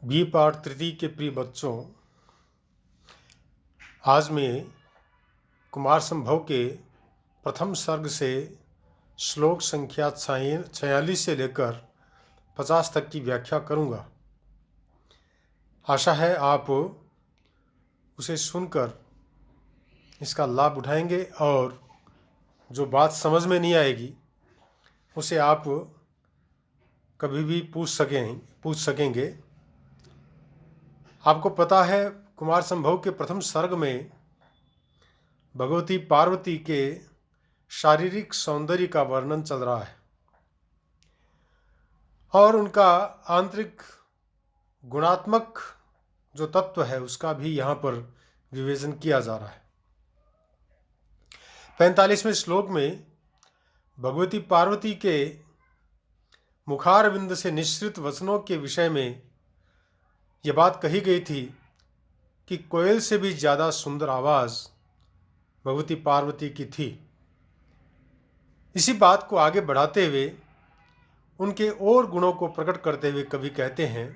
B पाठ तृतीय के प्रिय बच्चों, आज मैं कुमार संभव के प्रथम सर्ग से श्लोक संख्या 46 से लेकर 50 तक की व्याख्या करूंगा। आशा है आप उसे सुनकर इसका लाभ उठाएंगे और जो बात समझ में नहीं आएगी उसे आप कभी भी पूछ सकेंगे। आपको पता है, कुमार संभव के प्रथम सर्ग में भगवती पार्वती के शारीरिक सौंदर्य का वर्णन चल रहा है और उनका आंतरिक गुणात्मक जो तत्व है उसका भी यहाँ पर विवेचन किया जा रहा है। 45वें श्लोक में भगवती पार्वती के मुखारविंद से निश्रित वचनों के विषय में यह बात कही गई थी कि कोयल से भी ज़्यादा सुंदर आवाज़ भगवती पार्वती की थी। इसी बात को आगे बढ़ाते हुए उनके और गुणों को प्रकट करते हुए कवि कहते हैं,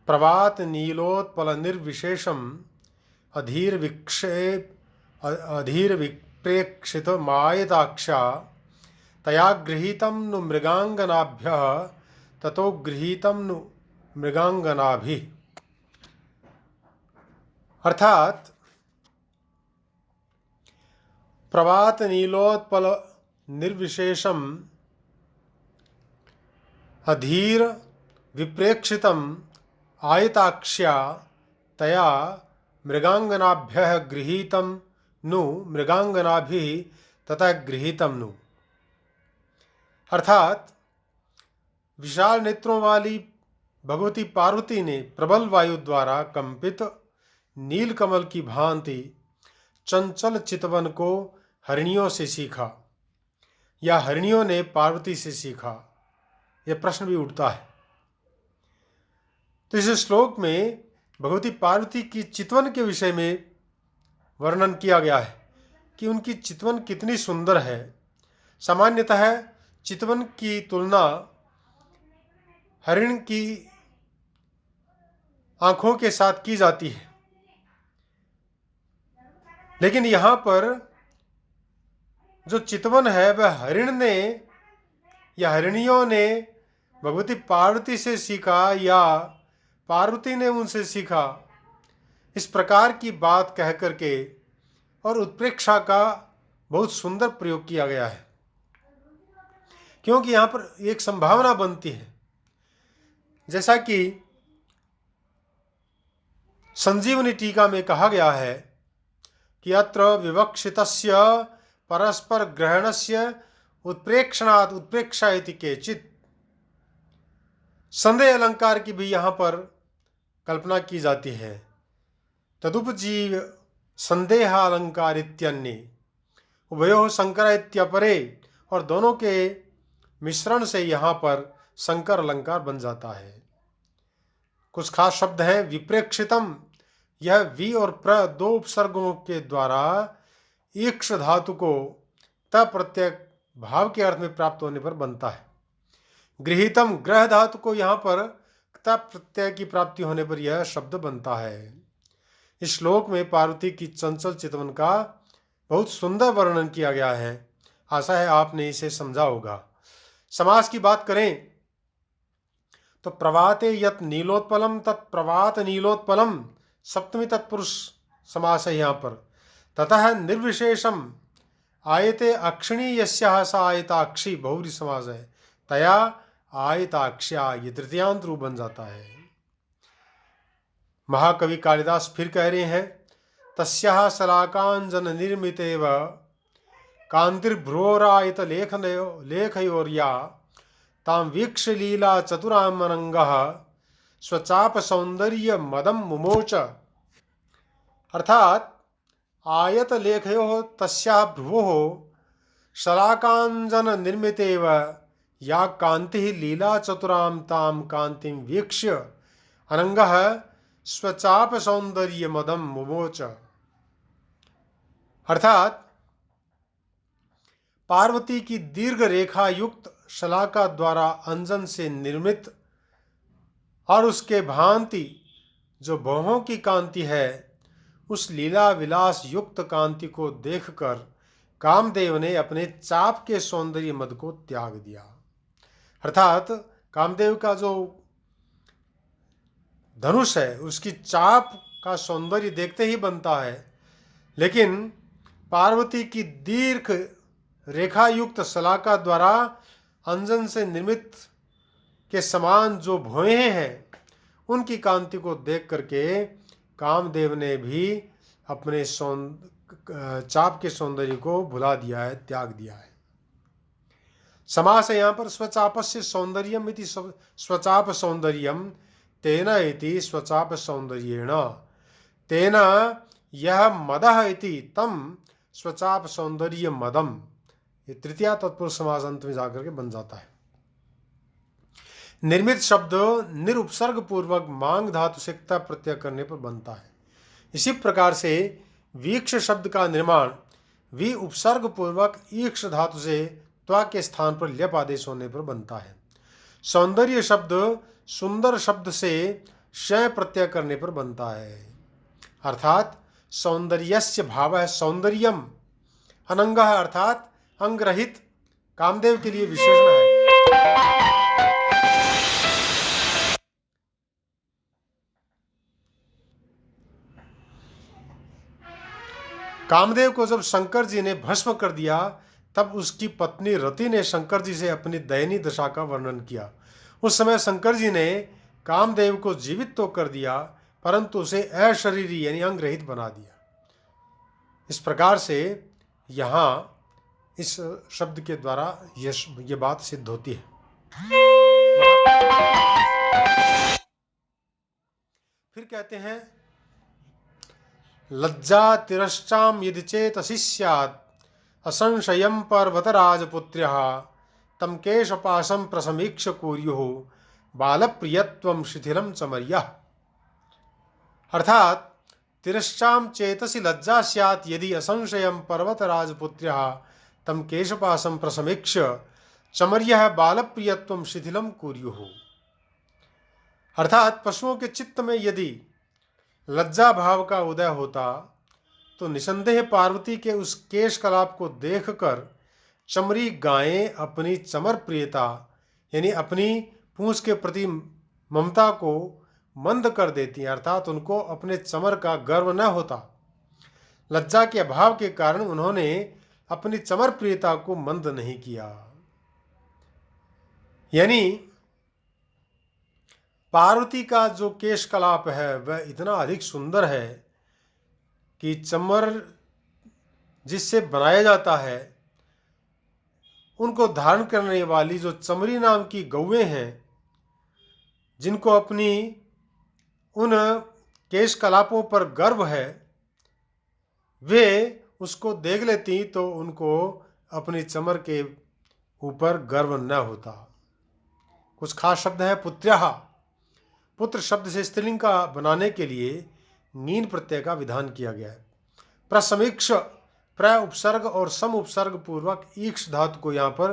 प्रभात नीलोत्पल निर्विशेषम अधीर विप्रेक्षित मायताक्षा तया गृहीतम नु मृगांगनाभ्यः ततो गृहीतम नु मृगांगनाभिः। अर्थात प्रभात नीलोत्पल निर्विशेषम अधीर विप्रेक्षितम आयताक्ष्या तया मृगांगनाभ्यः गृहीतम नु मृगांगनाभिः तथा गृहीतम नु। अर्थात विशाल नेत्रों वाली भगवती पार्वती ने प्रबल वायु द्वारा कंपित नीलकमल की भांति चंचल चितवन को हरिणियों से सीखा या हरिणियों ने पार्वती से सीखा, यह प्रश्न भी उठता है। तो इस श्लोक में भगवती पार्वती की चितवन के विषय में वर्णन किया गया है कि उनकी चितवन कितनी सुंदर है। सामान्यतः चितवन की तुलना हरिण की आंखों के साथ की जाती है, लेकिन यहाँ पर जो चितवन है वह हरिण ने या हरिणियों ने भगवती पार्वती से सीखा या पार्वती ने उनसे सीखा, इस प्रकार की बात कह करके और उत्प्रेक्षा का बहुत सुंदर प्रयोग किया गया है। क्योंकि यहाँ पर एक संभावना बनती है, जैसा कि संजीवनी टीका में कहा गया है कि अत्र विवक्षितस्य परस्पर ग्रहणस्य उत्प्रेक्षणात् उत्प्रेक्षा इति केचित्। संदेह अलंकार की भी यहाँ पर कल्पना की जाती है। तदुपजीव संदेहालंकार इत्यन्ये उभयोः संकर इत्यपरे, और दोनों के मिश्रण से यहाँ पर संकर अलंकार बन जाता है। कुछ खास शब्द हैं। विप्रेक्षितम, यह वि और प्र दो उपसर्गों के द्वारा ईक्ष धातु को त प्रत्यय भाव के अर्थ में प्राप्त होने पर बनता है। गृहीतम, ग्रह धातु को यहाँ पर त प्रत्यय की प्राप्ति होने पर यह शब्द बनता है। इस श्लोक में पार्वती की चंचल चितवन का बहुत सुंदर वर्णन किया गया है। आशा है आपने इसे समझा होगा। समास की बात करें तो प्रभाते यत नीलोत्पलम तत्प्रभात नीलोत्पलम सप्तमी तत्पुरुष समास है यहाँ पर। ततः निर्विशेषम आयते अक्षिणी यस्याः सा आयताक्षी बहुव्रीहि समास है। तया आयताक्ष्या, ये तृतीयांत रूप बन जाता है। महाकवि कालिदास फिर कह रहे हैं, तस्याः शलाकांजन निर्मितेव कांतिर्भ्रोरायत लेखयोर्या तां वीक्ष्य लीला चतुरामनंगः स्वचाप सौंदर्य मदम मुमोच। अर्थात आयत लेखयो तस्याः भ्रुवोः शलाकांजन निर्मितेव या कांति लीला चतुरां तां कांतिं वीक्ष्य अनंगः स्वचाप सौंदर्य मदम मुमोच। अर्थात पार्वती की दीर्घ रेखा युक्त शलाका द्वारा अंजन से निर्मित और उसके भांति जो भौहों की कांति है, उस लीला विलास युक्त कांति को देखकर कामदेव ने अपने चाप के सौंदर्य मद को त्याग दिया। अर्थात कामदेव का जो धनुष है उसकी चाप का सौंदर्य देखते ही बनता है, लेकिन पार्वती की दीर्घ रेखा युक्त शलाका द्वारा अंजन से निर्मित के समान जो भौहें हैं, उनकी कांति को देख करके कामदेव ने भी अपने चाप के सौंदर्य को भुला दिया है, त्याग दिया है। समास है यहाँ पर स्वचापस्य सौंदर्यम इति स्वचाप सौंदर्यम तेन इति स्वचाप सौंदर्येण तेन यह मदः इति तम स्वचाप सौंदर्य मदम। ये तृतीया तत्पुरुष समास अंत में जाकर के बन जाता है। निर्मित शब्द निरुपसर्ग पूर्वक मांग धातु से क्ता प्रत्यय करने पर बनता है। इसी प्रकार से वीक्ष शब्द का निर्माण वी उपसर्ग पूर्वक ईक्ष धातु से त्वा के स्थान पर ल्यप आदेश होने पर बनता है। सौंदर्य शब्द सुंदर शब्द से शय प्रत्यय करने पर बनता है। अर्थात सौंदर्यस्य भाव है सौंदर्यम, अनंगः अर्थात अंग रहित कामदेव के लिए विशेषण है। कामदेव को जब शंकर जी ने भस्म कर दिया, तब उसकी पत्नी रति ने शंकर जी से अपनी दयनीय दशा का वर्णन किया। उस समय शंकर जी ने कामदेव को जीवित तो कर दिया, परंतु उसे अशरीरी यानी अंग रहित बना दिया। इस प्रकार से यहाँ इस शब्द के द्वारा ये बात सिद्ध होती है। फिर कहते हैं लज्जा तिरश्चाम यदि चेतसि स्यात् असंशयं पर्वतराजपुत्र्यः तम केशपाशं प्रसमीक्ष कुर्युः बालप्रियत्वं शिथिलं चमर्यः। अर्थात तिरश्चाम चेतसि लज्जा स्यात् यदि असंशयं पर्वतराजपुत्र्यः तम केशपाशं प्रसमीक्ष चमर्यः बालप्रियत्वं शिथिलं कुर्युः। अर्थात पशुओं के चित्त में यदि लज्जा भाव का उदय होता तो निसंदेह पार्वती के उस केश कलाप को देखकर चमरी गायें अपनी चमर प्रियता यानी अपनी पूंछ के प्रति ममता को मंद कर देती हैं। अर्थात उनको अपने चमर का गर्व न होता। लज्जा के अभाव के कारण उन्होंने अपनी चमर प्रियता को मंद नहीं किया। यानी पार्वती का जो केश कलाप है वह इतना अधिक सुंदर है कि चमर जिससे बनाया जाता है, उनको धारण करने वाली जो चमरी नाम की गौएं हैं, जिनको अपनी उन केश कलापों पर गर्व है, वे उसको देख लेती तो उनको अपनी चमर के ऊपर गर्व न होता। कुछ खास शब्द है पुत्र्यः। पुत्र शब्द से स्त्रीलिंग का बनाने के लिए नीन प्रत्यय का विधान किया गया है। प्रसमीक्ष प्र उपसर्ग और सम उपसर्ग पूर्वक ईक्ष धातु को यहाँ पर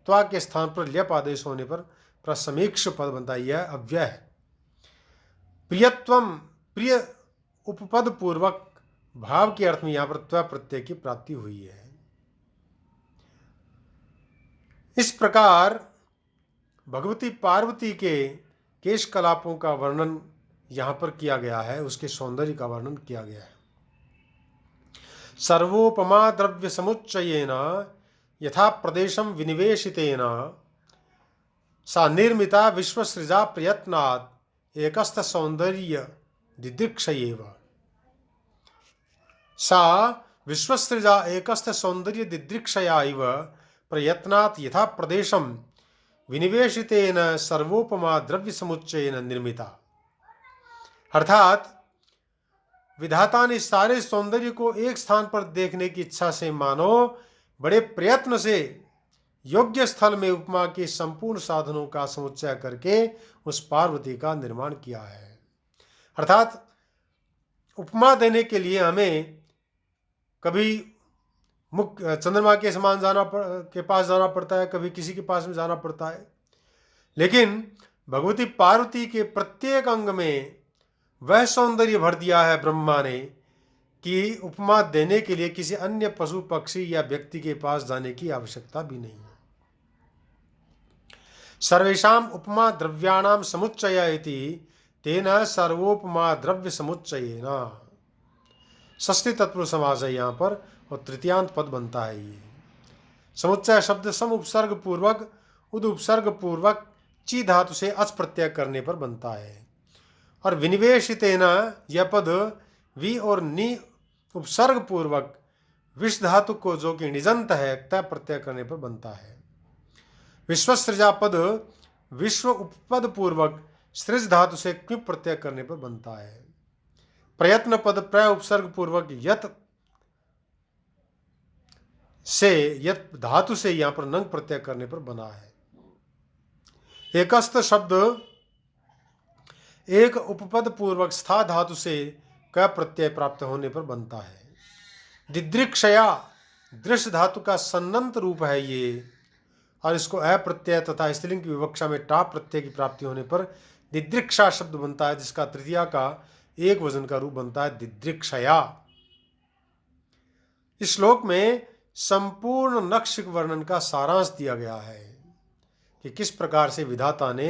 त्वा के स्थान पर ल्यप आदेश होने पर प्रसमीक्ष पद बनता है। यह अव्यय है। प्रियत्वम प्रिय उपपद पूर्वक भाव के अर्थ में यहाँ पर त्वा प्रत्यय की प्राप्ति हुई है। इस प्रकार भगवती पार्वती के केश कलापों का वर्णन यहाँ पर किया गया है, उसके सौंदर्य का वर्णन किया गया है। सर्वोपमा द्रव्य समुच्चयेन यथा प्रदेशम विनिवेशितेन सा निर्मिता विश्वसृजा प्रयत्नात् एकस्थ सौंदर्य दिदृक्षयेव। सा विश्वसृजा एकस्थ सौंदर्य दिदृक्षया इव प्रयत्नात् यथा प्रदेशम विनिवेशितेन सर्वोपमा द्रव्य समुच्चयेन निर्मिता। अर्थात विधाता ने सारे सौंदर्य को एक स्थान पर देखने की इच्छा से मानो बड़े प्रयत्न से योग्य स्थल में उपमा के संपूर्ण साधनों का समुच्चय करके उस पार्वती का निर्माण किया है। अर्थात उपमा देने के लिए हमें कभी मुख्य चंद्रमा के समान के पास जाना पड़ता है, कभी किसी के पास में जाना पड़ता है, लेकिन भगवती पार्वती के प्रत्येक अंग में वह सौंदर्य भर दिया है ब्रह्मा ने कि उपमा देने के लिए किसी अन्य पशु पक्षी या व्यक्ति के पास जाने की आवश्यकता भी नहीं है। सर्वेषाम उपमा द्रव्याणाम समुच्चय इति तेन सर्वोपमा द्रव्य समुच्चयेन। षष्ठी तत्पुरुष समास है यहाँ पर और तृतीयांत पद बनता है। ये समुच्चय शब्द सम उपसर्ग पूर्वक उद उपसर्ग पूर्वक ची धातु से अच प्रत्यय करने पर बनता है और विनिवेशितेन यह पद वि और नि उपसर्ग पूर्वक विष धातु को जो कि निजंत है तय प्रत्यय करने पर बनता है। विश्वसृजा पद विश्व उपपद पूर्वक सृज धातु से क्विप प्रत्यय करने पर बनता है। प्रयत्न पद प्र उपसर्ग पूर्वक यत धातु से यहां पर नंग प्रत्यय करने पर बना है। एकस्त शब्द एक उपपद पूर्वक स्था धातु से क प्रत्यय प्राप्त होने पर बनता है। दिदृक्षया दृश्य धातु का सन्नंत रूप है ये और इसको अ प्रत्यय तथा स्त्रीलिंग की विवक्षा में टा प्रत्यय की प्राप्ति होने पर दिदृक्षा शब्द बनता है, जिसका तृतीया का एक वजन का रूप बनता है दिदृक्षया। इस श्लोक में संपूर्ण नक्षिक वर्णन का सारांश दिया गया है कि किस प्रकार से विधाता ने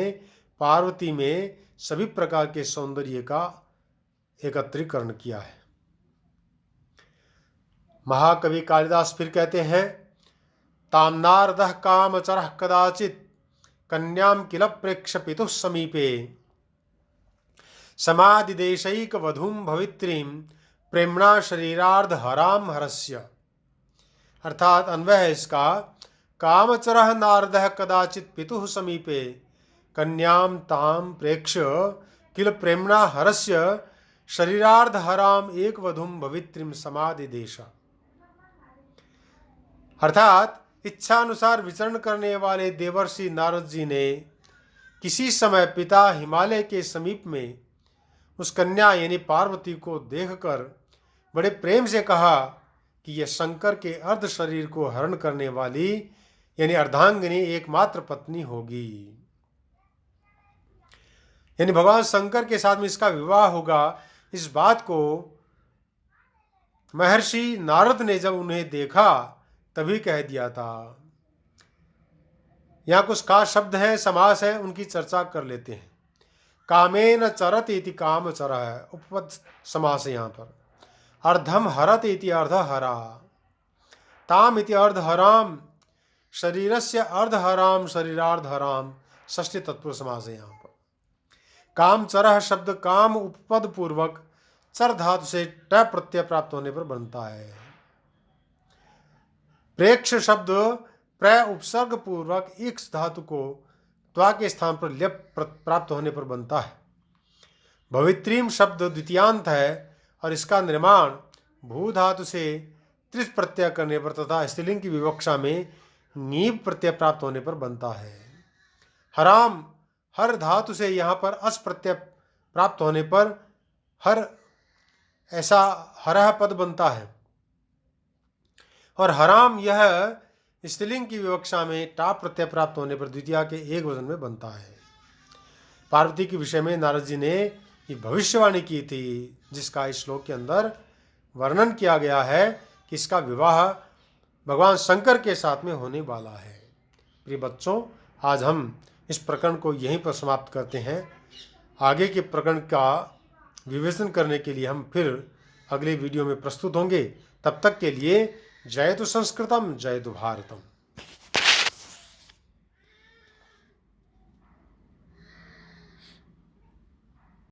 पार्वती में सभी प्रकार के सौंदर्य का एकत्रीकरण किया है। महाकवि कालिदास फिर कहते हैं, ताम्नार्दः कामचरः कदाचित् कन्यां किल प्रेक्ष्य पितुः समीपे समादिदेशैक वधूं भवित्रीं प्रेम्णा शरीरार्ध हराम हरस्य। अर्थात अन्वय है इसका, कामचरः नारदः कदाचित् पितुः समीपे कन्यां तां प्रेक्ष्य किल प्रेम्णा हरस्य शरीरार्ध हराम एक वधूं भवित्रीं समादिदेश। अर्थात इच्छानुसार विचरण करने वाले देवर्षि नारद जी ने किसी समय पिता हिमालय के समीप में उस कन्या यानी पार्वती को देखकर बड़े प्रेम से कहा कि यह शंकर के अर्ध शरीर को हरण करने वाली यानी अर्धांगिनी एकमात्र पत्नी होगी, यानी भगवान शंकर के साथ में इसका विवाह होगा। इस बात को महर्षि नारद ने जब उन्हें देखा तभी कह दिया था। यहाँ कुछ खास शब्द हैं, समास है, उनकी चर्चा कर लेते हैं। कामेन चरत इति काम चर है, उपपद समास है यहाँ पर। अर्धम हरत इति अर्ध हरा, ताम इति अर्ध हराम, शरीरस्य अर्ध हराम शरीरार्ध हराम, षष्ठी तत्पुरुष समास है यहाँ पर। काम चरह शब्द काम उपपद पूर्वक चर धातु से ट प्रत्यय प्राप्त होने पर बनता है। प्रेक्ष शब्द प्र उपसर्ग पूर्वक इक्स धातु को त्वा के स्थान पर लेप प्राप्त होने पर बनता है। भवित्रीम शब्द द्वितीयांत है और इसका निर्माण भू धातु से त्रिस प्रत्यय करने पर तथा स्त्रीलिंग की विवक्षा में नीब प्रत्यय प्राप्त होने पर बनता है। हराम हर धातु से यहाँ पर अस प्रत्यय प्राप्त होने पर हर ऐसा हरह पद बनता है और हराम यह स्त्रीलिंग की विवक्षा में टा प्रत्यय प्राप्त होने पर द्वितीया के एक वचन में बनता है। पार्वती के विषय में नारद जी ने ये भविष्यवाणी की थी, जिसका इस श्लोक के अंदर वर्णन किया गया है कि इसका विवाह भगवान शंकर के साथ में होने वाला है। प्रिय बच्चों, आज हम इस प्रकरण को यहीं पर समाप्त करते हैं। आगे के प्रकरण का विवेचन करने के लिए हम फिर अगले वीडियो में प्रस्तुत होंगे। तब तक के लिए जयतु संस्कृतम जयतु भारतम।